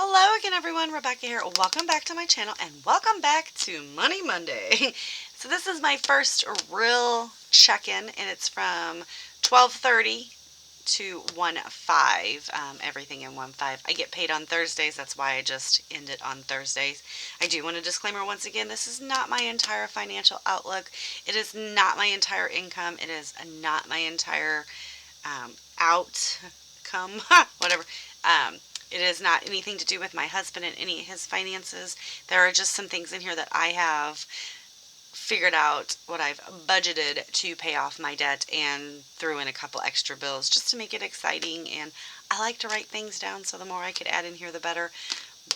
Hello again, everyone. Rebecca here. Welcome back to my channel and welcome back to Money Monday. So this is my first real check-in and it's from 12:30 to 1:05. Everything in 1:05. I get paid on Thursdays. That's why I just end it on Thursdays. I do want a disclaimer once again. This is not my entire financial outlook. It is not my entire income. It is not my entire outcome. Whatever. It is not anything to do with my husband and any of his finances. There are just some things in here that I have figured out what I've budgeted to pay off my debt and threw in a couple extra bills just to make it exciting. And I like to write things down, so the more I could add in here, the better.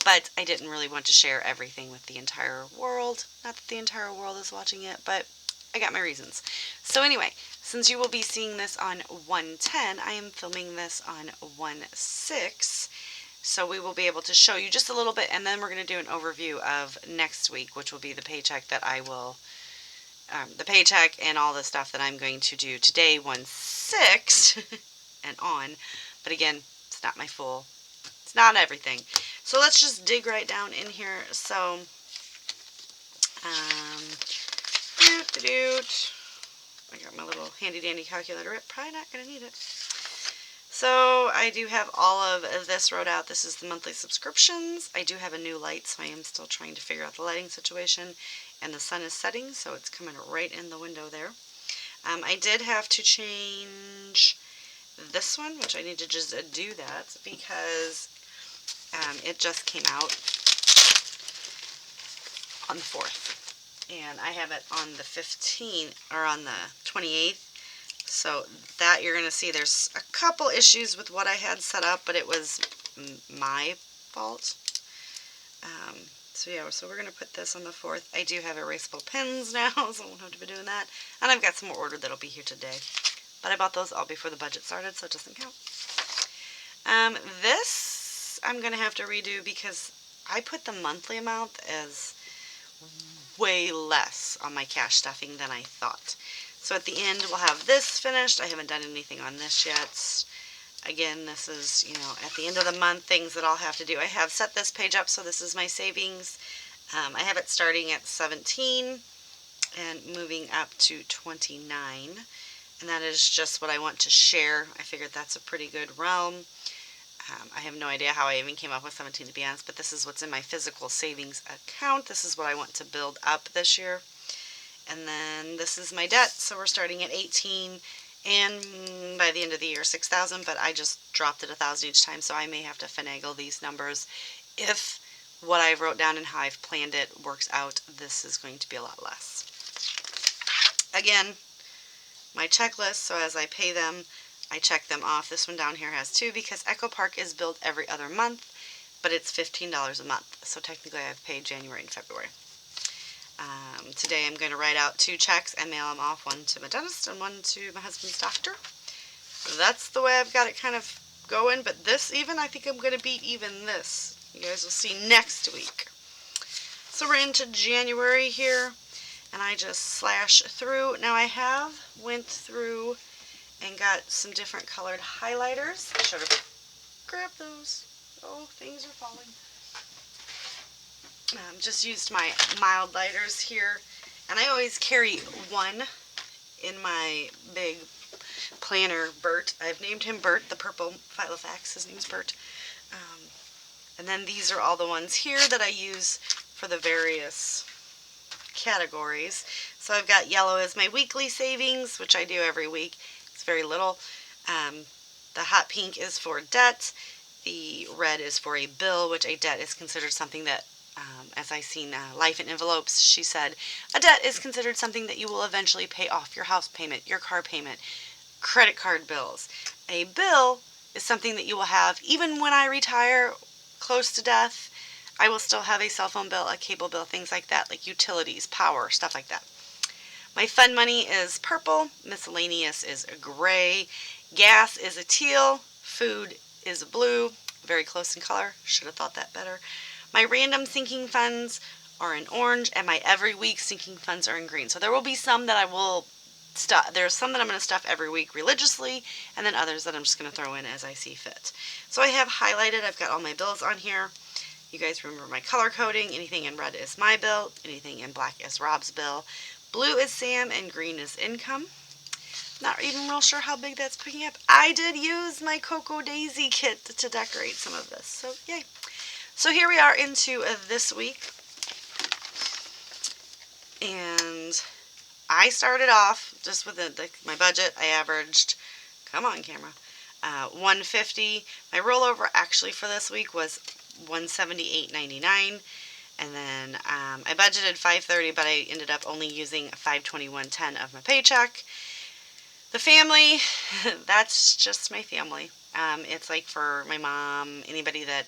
But I didn't really want to share everything with the entire world. Not that the entire world is watching it, but I got my reasons. So anyway, since you will be seeing this on 1/10, I am filming this on 1/6. So we will be able to show you just a little bit, and then we're going to do an overview of next week, which will be the paycheck that I will, the paycheck and all the stuff that I'm going to do today, 1/6 and on. But again, it's not my full, it's not everything. So let's just dig right down in here. So, I got my little handy dandy calculator. Probably not going to need it. So I do have all of this wrote out. This is the monthly subscriptions. I do have a new light, so I am still trying to figure out the lighting situation. And the sun is setting, so it's coming right in the window there. I did have to change this one, which I need to just do that because it just came out on the 4th. And I have it on the 15th, or on the 28th. So that you're going to see there's a couple issues with what I had set up, but it was my fault. So yeah, so we're going to put this on the 4th. I do have erasable pens now, so I won't have to be doing that. And I've got some more ordered that'll be here today. But I bought those all before the budget started, so it doesn't count. This I'm going to have to redo because I put the monthly amount as way less on my cash stuffing than I thought. So at the end, we'll have this finished. I haven't done anything on this yet. Again, this is, at the end of the month, things that I'll have to do. I have set this page up, so this is my savings. I have it starting at 17 and moving up to 29. And that is just what I want to share. I figured that's a pretty good realm. I have no idea how I even came up with 17, to be honest, but this is what's in my physical savings account. This is what I want to build up this year. And then this is my debt, so we're starting at 18, and by the end of the year, 6,000, but I just dropped it 1,000 each time, so I may have to finagle these numbers. If what I wrote down and how I've planned it works out, this is going to be a lot less. Again, my checklist, so as I pay them, I check them off. This one down here has 2 because Echo Park is billed every other month, but it's $15 a month, so technically I've paid January and February. Today I'm going to write out 2 checks and mail them off, one to my dentist and one to my husband's doctor. So that's the way I've got it kind of going, but this even, I think I'm going to beat even this. You guys will see next week. So we're into January here, and I just slash through. Now I have went through and got some different colored highlighters. I should have grabbed those. Oh, things are falling. Just used my mild lighters here, and I always carry one in my big planner, Bert. I've named him Bert, the purple Filofax. His name's Bert. And then these are all the ones here that I use for the various categories. So I've got yellow as my weekly savings, which I do every week. It's very little. The hot pink is for debt. The red is for a bill, which a debt is considered something that as I seen Life in Envelopes, she said, a debt is considered something that you will eventually pay off. Your house payment, your car payment, credit card bills. A bill is something that you will have even when I retire close to death. I will still have a cell phone bill, a cable bill, things like that, like utilities, power, stuff like that. My fun money is purple. Miscellaneous is a gray. Gas is a teal. Food is a blue. Very close in color. Should have thought that better. My random sinking funds are in orange, and my every week sinking funds are in green. So there will be some that I will stuff. There's some that I'm going to stuff every week religiously, and then others that I'm just going to throw in as I see fit. So I have highlighted. I've got all my bills on here. You guys remember my color coding. Anything in red is my bill. Anything in black is Rob's bill. Blue is Sam and green is income. Not even real sure how big that's picking up. I did use my Cocoa Daisy kit to decorate some of this, so yay. So here we are into this week, and I started off just with my budget. I averaged, come on camera, 150. My rollover actually for this week was $178.99, and then I budgeted $530, but I ended up only using $521.10 of my paycheck. The family, that's just my family. It's like for my mom, anybody that,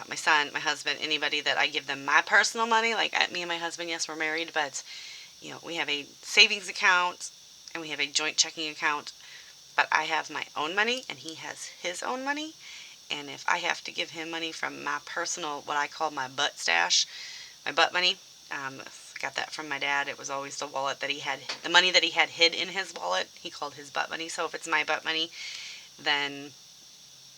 my son, my husband, anybody that I give them my personal money. Like me and my husband, yes, we're married, but we have a savings account and we have a joint checking account. But I have my own money and he has his own money. And if I have to give him money from my personal, what I call my butt stash, my butt money, got that from my dad. It was always the wallet that he had, the money that he had hid in his wallet. He called his butt money. So if it's my butt money, then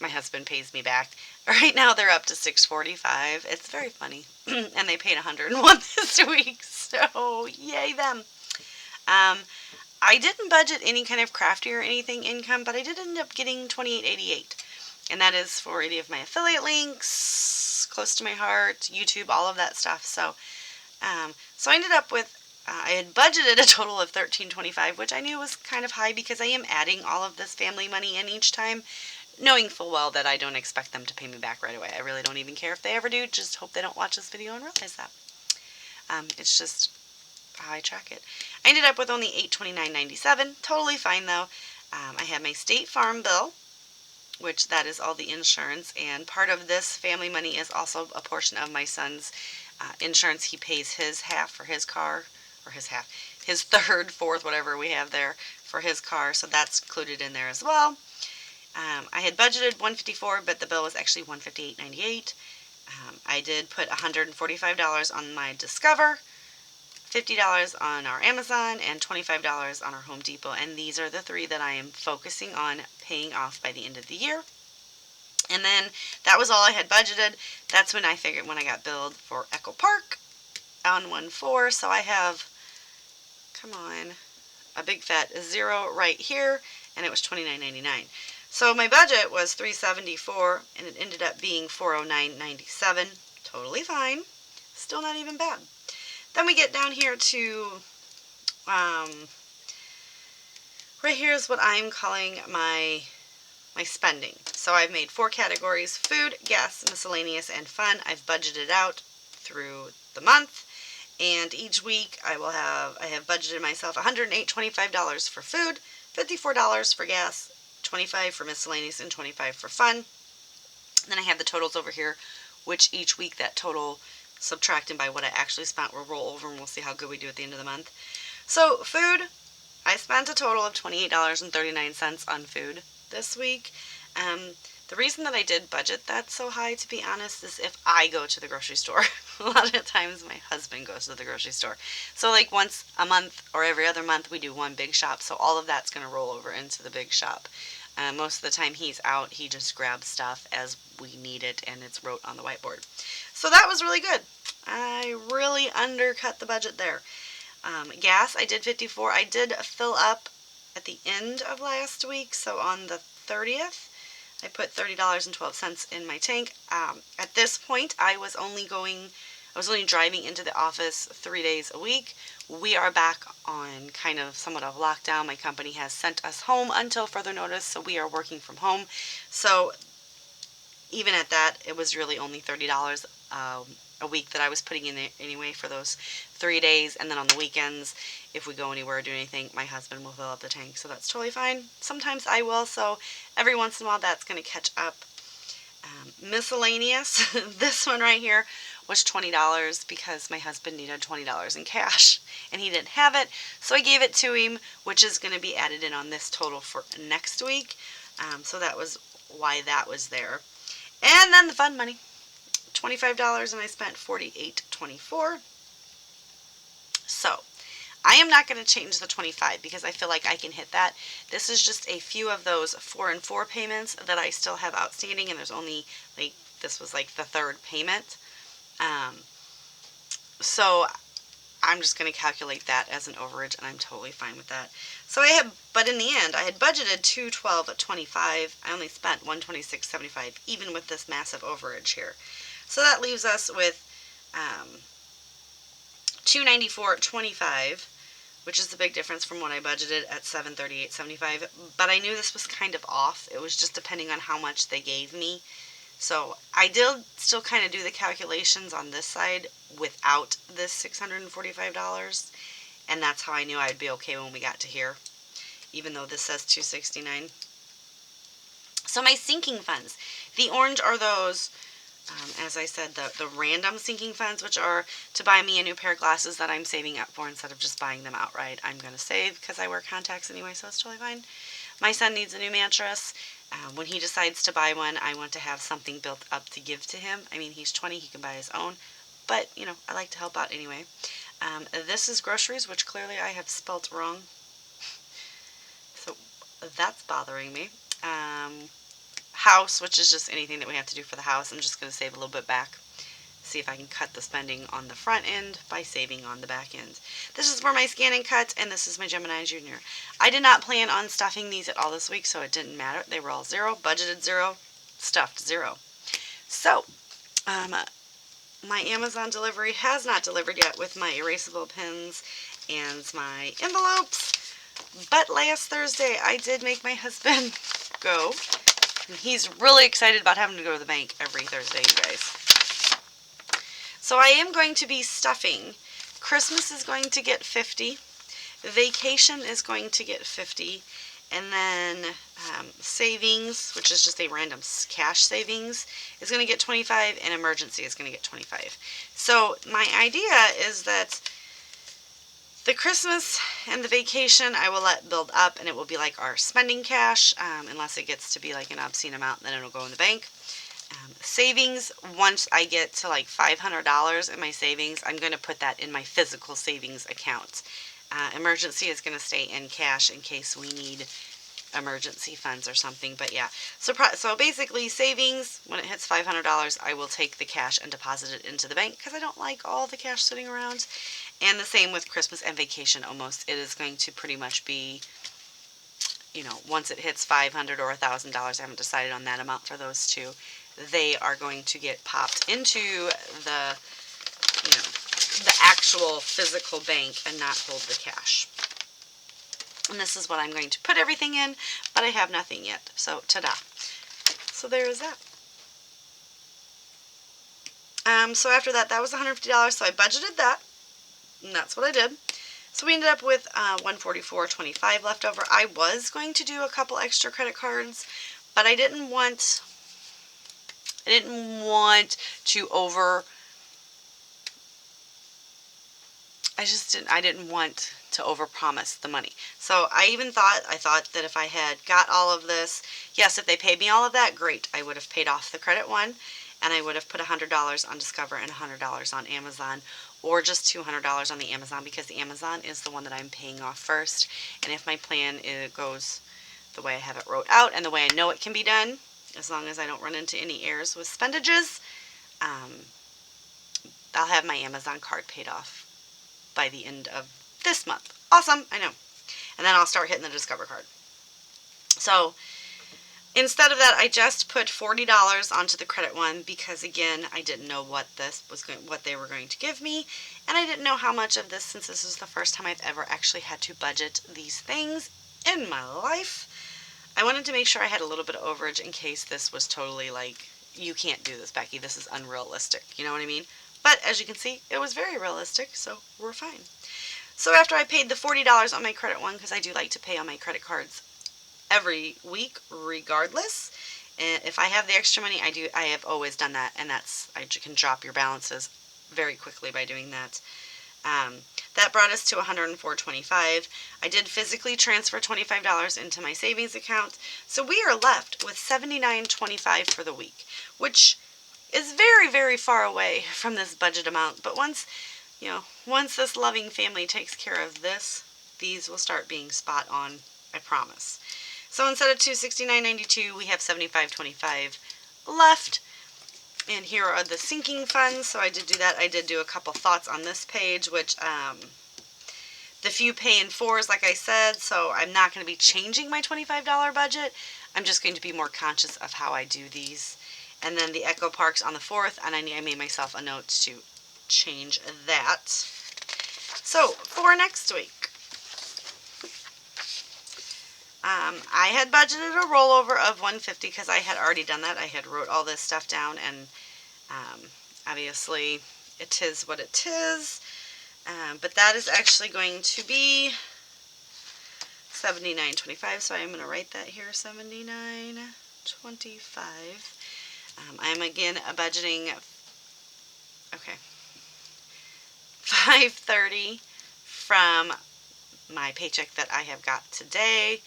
my husband pays me back. Right now they're up to $645. It's very funny. And they paid $101 this week. So yay them. I didn't budget any kind of crafty or anything income, but I did end up getting $28.88. And that is for any of my affiliate links, close to my heart, YouTube, all of that stuff. So I ended up with, I had budgeted a total of $13.25, which I knew was kind of high because I am adding all of this family money in each time, knowing full well that I don't expect them to pay me back right away. I really don't even care if they ever do. Just hope they don't watch this video and realize that. It's just how I track it. I ended up with only $829.97. Totally fine though. I had my State Farm bill, which that is all the insurance, and part of this family money is also a portion of my son's insurance. He pays his half for his car, or his half, his third, fourth, whatever we have there for his car, so that's included in there as well. I had budgeted $154, but the bill was actually $158.98. I did put $145 on my Discover, $50 on our Amazon, and $25 on our Home Depot, and these are the three that I am focusing on paying off by the end of the year. And then that was all I had budgeted. That's when I figured, when I got billed for Echo Park on 1/4, so I have, come on, a big fat zero right here, and it was $29.99. So my budget was $374, and it ended up being $409.97. Totally fine. Still not even bad. Then we get down here to, right here is what I'm calling my spending. So I've made 4 categories: food, gas, miscellaneous, and fun. I've budgeted out through the month, and each week I have budgeted myself $108.25 for food, $54 for gas, $25 for miscellaneous, and $25 for fun. And then I have the totals over here, which each week that total subtracted by what I actually spent will roll over, and we'll see how good we do at the end of the month. So food, I spent a total of $28.39 on food this week. The reason that I did budget that so high, to be honest, is if I go to the grocery store. A lot of times my husband goes to the grocery store. So like once a month or every other month we do one big shop, so all of that's going to roll over into the big shop. Most of the time he's out, he just grabs stuff as we need it, and it's wrote on the whiteboard. So that was really good. I really undercut the budget there. Gas, I did $54. I did fill up at the end of last week, so on the 30th, I put $30.12 in my tank. At this point, I was only driving into the office 3 days a week. We are back on kind of somewhat of lockdown. My company has sent us home until further notice, so we are working from home. So even at that, it was really only $30 a week that I was putting in there anyway for those 3 days. And then on the weekends, if we go anywhere or do anything, my husband will fill up the tank, so that's totally fine. Sometimes I will, so every once in a while that's going to catch up. Miscellaneous, this one right here was $20 because my husband needed $20 in cash and he didn't have it, so I gave it to him, which is going to be added in on this total for next week. So that was why that was there. And then the fun money, $25, and I spent $48.24. So I am not going to change the 25 because I feel like I can hit that. This is just a few of those 4 and 4 payments that I still have outstanding, and there's only like, this was like the 3rd payment. So I'm just going to calculate that as an overage, and I'm totally fine with that. So but in the end, I had budgeted $212.25. I only spent $126.75, even with this massive overage here. So that leaves us with $294.25, which is the big difference from what I budgeted at $738.75. But I knew this was kind of off. It was just depending on how much they gave me. So I did still kind of do the calculations on this side without this $645, and that's how I knew I'd be okay when we got to here, even though this says $269. So my sinking funds, the orange are those, as I said, the random sinking funds, which are to buy me a new pair of glasses that I'm saving up for instead of just buying them outright. I'm going to save because I wear contacts anyway, so it's totally fine. My son needs a new mattress. When he decides to buy one, I want to have something built up to give to him. I mean, he's 20, he can buy his own, but, you know, I like to help out anyway. This is groceries, which clearly I have spelt wrong, so that's bothering me. House, which is just anything that we have to do for the house. I'm just going to save a little bit back. See if I can cut the spending on the front end by saving on the back end. This is where my scan and cut, and this is my Gemini Junior. I did not plan on stuffing these at all this week, so it didn't matter. They were all 0, budgeted 0, stuffed 0. So, my Amazon delivery has not delivered yet with my erasable pins and my envelopes, but last Thursday I did make my husband go, and he's really excited about having to go to the bank every Thursday, you guys. So I am going to be stuffing. Christmas is going to get 50. Vacation is going to get 50. And then savings, which is just a random cash savings, is going to get 25. And emergency is going to get 25. So my idea is that the Christmas and the vacation I will let build up, and it will be like our spending cash, unless it gets to be like an obscene amount, then it'll go in the bank. Savings, once I get to like $500 in my savings, I'm going to put that in my physical savings account. Emergency is going to stay in cash in case we need emergency funds or something. But yeah, so basically savings, when it hits $500, I will take the cash and deposit it into the bank because I don't like all the cash sitting around. And the same with Christmas and vacation almost. It is going to pretty much be, you know, once it hits $500 or $1,000, I haven't decided on that amount for those two. They are going to get popped into the, you know, the actual physical bank and not hold the cash. And this is what I'm going to put everything in, but I have nothing yet. So, ta-da. So there is that. So after that, that was $150, so I budgeted that, and that's what I did. So we ended up with $144.25 left over. I was going to do a couple extra credit cards, but I didn't want to I didn't want to overpromise the money. So I thought that if I had got all of this, yes, if they paid me all of that, great. I would have paid off the credit one, and I would have put $100 on Discover and $100 on Amazon, or just $200 on the Amazon, because the Amazon is the one that I'm paying off first. And if my plan goes the way I have it wrote out and the way I know it can be done, as long as I don't run into any errors with spendages, I'll have my Amazon card paid off by the end of this month. Awesome, I know. And then I'll start hitting the Discover card. So instead of that, I just put $40 onto the credit one because, again, I didn't know what they were going to give me, and I didn't know how much of this, since this is the first time I've ever actually had to budget these things in my life. I wanted to make sure I had a little bit of overage in case this was totally like, you can't do this, Becky, this is unrealistic, you know what I mean? But as you can see, it was very realistic, so we're fine. So after I paid the $40 on my credit one, because I do like to pay on my credit cards every week regardless, and if I have the extra money, I have always done that, and I can drop your balances very quickly by doing that. That brought us to $104.25. I did physically transfer $25 into my savings account, so we are left with $79.25 for the week, which is very, very far away from this budget amount. But once once this loving family takes care of this, these will start being spot on, I promise. So instead of $269.92, we have $75.25 left. And here are the sinking funds. So I did do that. I did do a couple thoughts on this page, which the few pay in fours, like I said, so I'm not going to be changing my $25 budget. I'm just going to be more conscious of how I do these. And then the Echo Parks on the 4th, and I made myself a note to change that. So for next week, I had budgeted a rollover of $150 because I had already done that. I had wrote all this stuff down, and obviously it is what it is. But that is actually going to be $79.25, so I'm going to write that here, $79.25. I'm again budgeting, okay, $530 from my paycheck that I have got today,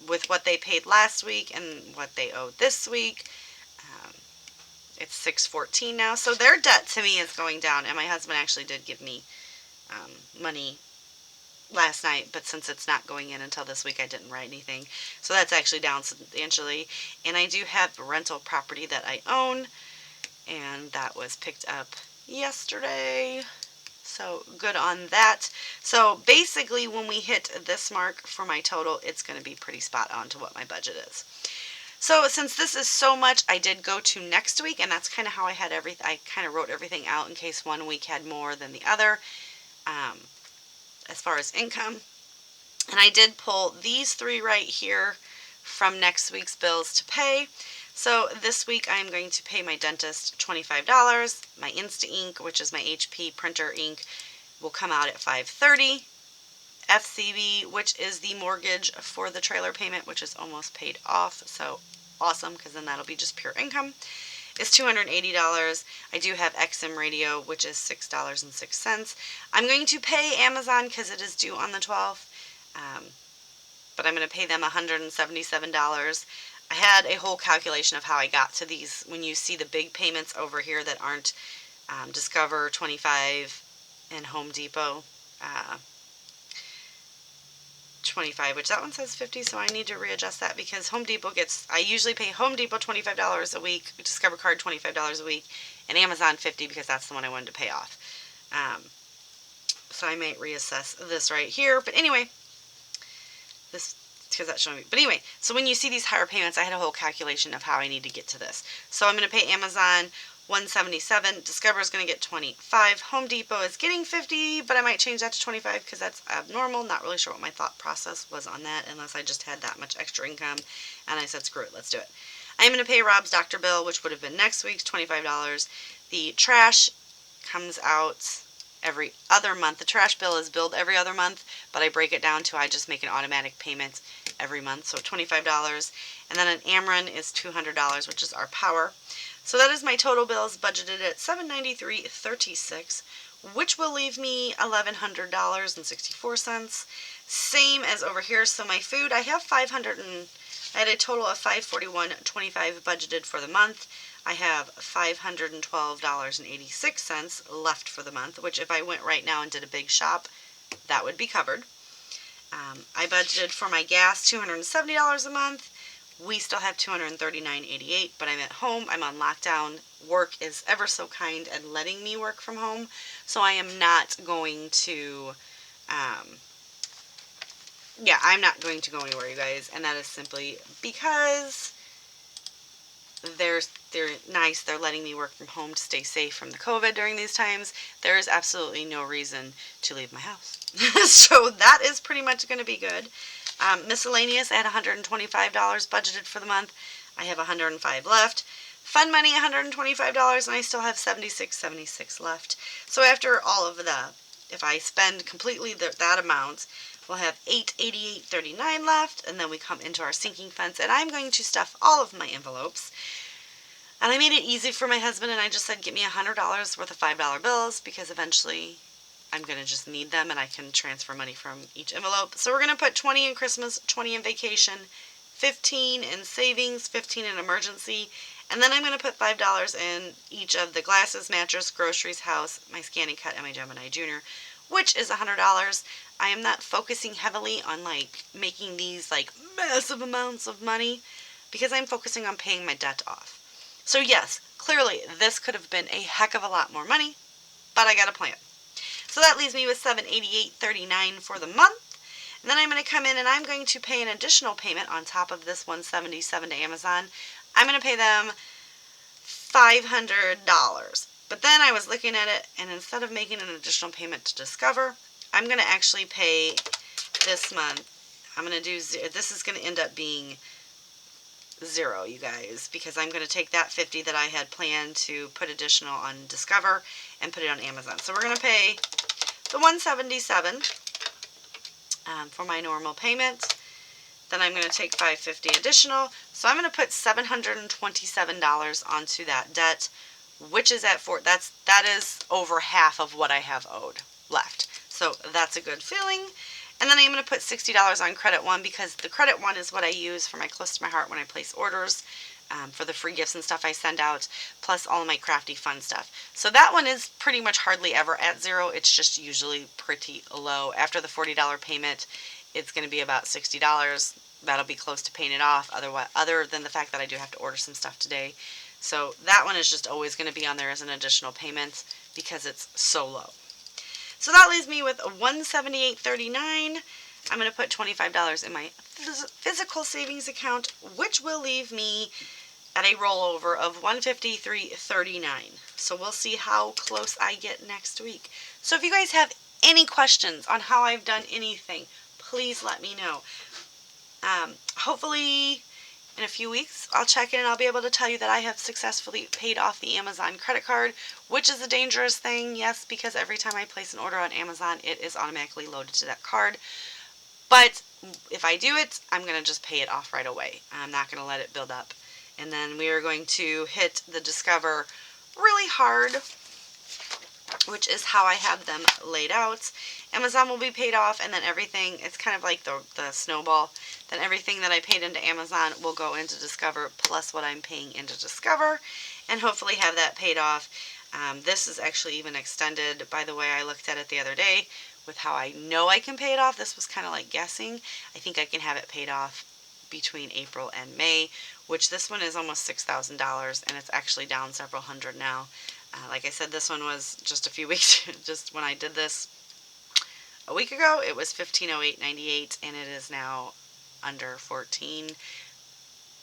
with what they paid last week and what they owed this week. It's $614 now, so their debt to me is going down, and my husband actually did give me money last night, but since it's not going in until this week, I didn't write anything. So that's actually down substantially. And I do have rental property that I own, and that was picked up yesterday. So good on that. So basically when we hit this mark for my total, it's going to be pretty spot on to what my budget is. So since this is so much, I did go to next week, and that's kind of how I had everything. I kind of wrote everything out in case one week had more than the other. As far as income. And I did pull these three right here from next week's bills to pay. So this week I'm going to pay my dentist $25. My Insta Ink, which is my HP printer ink, will come out at $530. FCB, which is the mortgage for the trailer payment, which is almost paid off. So awesome, because then that'll be just pure income, is $280. I do have XM radio, which is $6.06. I'm going to pay Amazon because it is due on the 12th, but I'm going to pay them $177. I had a whole calculation of how I got to these. When you see the big payments over here that aren't Discover 25 and Home Depot 25, which that one says 50, so I need to readjust that because Home Depot I usually pay Home Depot $25 a week, Discover Card $25 a week, and Amazon $50 because that's the one I wanted to pay off. So I might reassess this right here, but anyway, because that's showing me. But anyway, so when you see these higher payments, I had a whole calculation of how I need to get to this. So I'm going to pay Amazon $177. Discover is going to get $25. Home Depot is getting $50, but I might change that to $25 because that's abnormal. Not really sure what my thought process was on that, unless I just had that much extra income, and I said, screw it, let's do it. I'm going to pay Rob's doctor bill, which would have been next week's $25. The trash comes out every other month. The trash bill is billed every other month, but I break it down to I just make an automatic payment every month, so $25. And then an Ameren is $200, which is our power. So that is my total bills budgeted at $793.36, which will leave me $1,100.64. Same as over here. So my food, I had a total of $541.25 budgeted for the month. I have $512.86 left for the month, which if I went right now and did a big shop, that would be covered. I budgeted for my gas $270 a month. We still have $239.88, but I'm at home. I'm on lockdown. Work is ever so kind and letting me work from home, so I am not going to, I'm not going to go anywhere, you guys, and that is simply because they're nice. They're letting me work from home to stay safe from the COVID during these times. There is absolutely no reason to leave my house. So that is pretty much going to be good. Miscellaneous, I had $125 budgeted for the month. I have $105 left. Fun money, $125, and I still have $76.76 left. So after all of if I spend completely that amount, we'll have $888.39 left, and then we come into our sinking funds, and I'm going to stuff all of my envelopes. And I made it easy for my husband, and I just said, get me $100 worth of $5 bills, because eventually I'm going to just need them, and I can transfer money from each envelope. So we're going to put 20 in Christmas, 20 in vacation, $15 in savings, $15 in emergency, and then I'm going to put $5 in each of the glasses, mattress, groceries, house, my Scan and Cut, and my Gemini Junior, which is $100. I am not focusing heavily on like making these like massive amounts of money because I'm focusing on paying my debt off. So yes, clearly this could have been a heck of a lot more money, but I got a plan. So that leaves me with $788.39 for the month. And then I'm going to come in and I'm going to pay an additional payment on top of this $177 to Amazon. I'm going to pay them $500. But then I was looking at it, and instead of making an additional payment to Discover, I'm going to actually pay this month. I'm going to do, this is going to end up being zero, you guys, because I'm going to take that $50 that I had planned to put additional on Discover and put it on Amazon. So we're going to pay the $177 for my normal payment. Then I'm going to take $550 additional. So I'm going to put $727 onto that debt, which is at that is over half of what I have owed left. So that's a good feeling. And then I'm going to put $60 on Credit One because the Credit One is what I use for my Close to My Heart when I place orders, for the free gifts and stuff I send out, plus all of my crafty fun stuff. So that one is pretty much hardly ever at zero. It's just usually pretty low. After the $40 payment, it's going to be about $60. That'll be close to paying it off, other than the fact that I do have to order some stuff today. So that one is just always going to be on there as an additional payment because it's so low. So that leaves me with $178.39. I'm going to put $25 in my physical savings account, which will leave me at a rollover of $153.39. So we'll see how close I get next week. So if you guys have any questions on how I've done anything, please let me know. Hopefully in a few weeks I'll check in and I'll be able to tell you that I have successfully paid off the Amazon credit card, which is a dangerous thing, yes, because every time I place an order on Amazon it is automatically loaded to that card. But if I do it, I'm going to just pay it off right away. I'm not going to let it build up. And then we are going to hit the Discover really hard, which is how I have them laid out. Amazon will be paid off, and then everything, it's kind of like the snowball. Then everything that I paid into Amazon will go into Discover, plus what I'm paying into Discover, and hopefully have that paid off. This is actually even extended. By the way, I looked at it the other day with how I know I can pay it off. This was kind of like guessing. I think I can have it paid off between April and May, which this one is almost $6,000, and it's actually down several hundred now. Like I said, this one was just a few weeks, just when I did this a week ago, it was $1508.98, and it is now under $14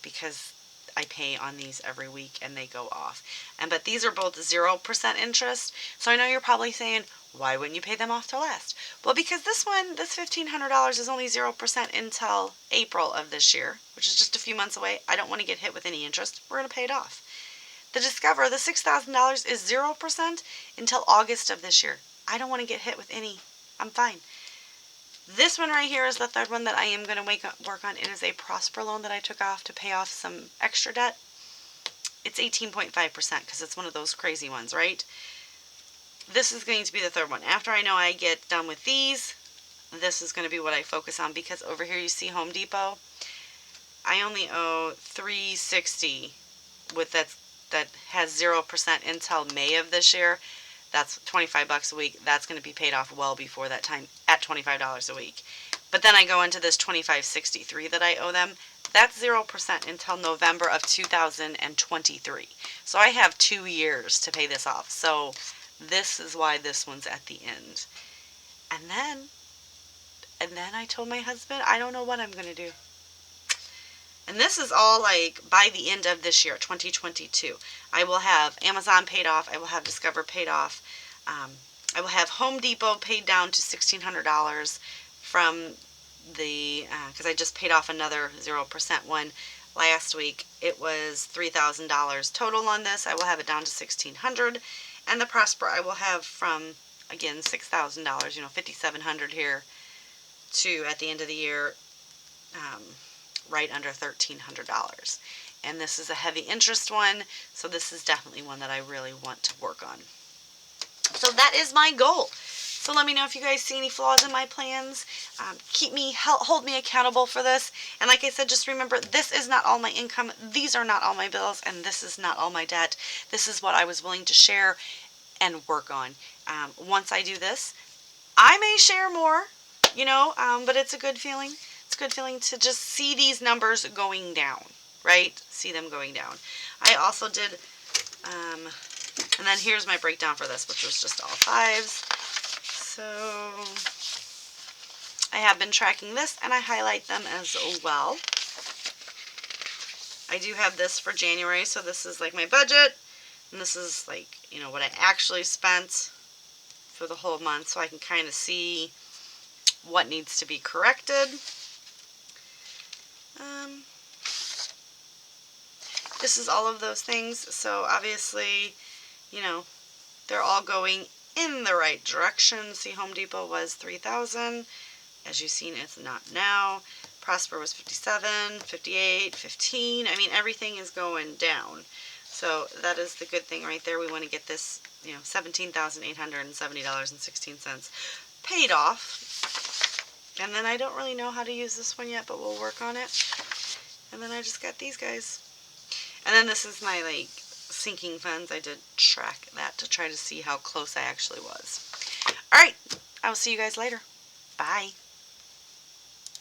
because I pay on these every week and they go off. But these are both 0% interest. So I know you're probably saying, why wouldn't you pay them off till last? Well, because this $1,500 is only 0% until April of this year, which is just a few months away. I don't want to get hit with any interest. We're going to pay it off. The Discover, the $6,000 is 0% until August of this year. I don't want to get hit with any. I'm fine. This one right here is the third one that I am going to work on. It is a Prosper loan that I took off to pay off some extra debt. It's 18.5% because it's one of those crazy ones, right? This is going to be the third one. After I know I get done with these, this is going to be what I focus on, because over here you see Home Depot. I only owe $360 with that has 0% until May of this year. That's $25 a week. That's going to be paid off well before that time at $25 a week. But then I go into this $25.63 that I owe them. That's 0% until November of 2023. So I have 2 years to pay this off. So this is why this one's at the end. And then I told my husband, I don't know what I'm going to do. And this is all like by the end of this year, 2022. I will have Amazon paid off. I will have Discover paid off. I will have Home Depot paid down to $1,600 from the, because I just paid off another 0% one last week. It was $3,000 total on this. I will have it down to $1,600. And the Prosper I will have from, again, $6,000, $5,700 here to, at the end of the year, right under $1,300. And this is a heavy interest one, so this is definitely one that I really want to work on. So that is my goal. So let me know if you guys see any flaws in my plans. Hold me accountable for this. And like I said, just remember, this is not all my income. These are not all my bills, and this is not all my debt. This is what I was willing to share and work on. Once I do this, I may share more, but it's a good feeling. It's a good feeling to just see these numbers going down, right? See them going down. I also did, and then here's my breakdown for this, which was just all fives. So I have been tracking this, and I highlight them as well. I do have this for January, so this is like my budget, and this is like, what I actually spent for the whole month, so I can kind of see what needs to be corrected. This is all of those things, so obviously, they're all going in the right direction. See, Home Depot was $3,000. As you've seen, it's not now. Prosper was $57, $58, $15. I mean, everything is going down. So that is the good thing right there. We want to get this, $17,870.16 paid off. And then I don't really know how to use this one yet, but we'll work on it. And then I just got these guys. And then this is my, sinking funds. I did track that to try to see how close I actually was. All right. I will see you guys later. Bye.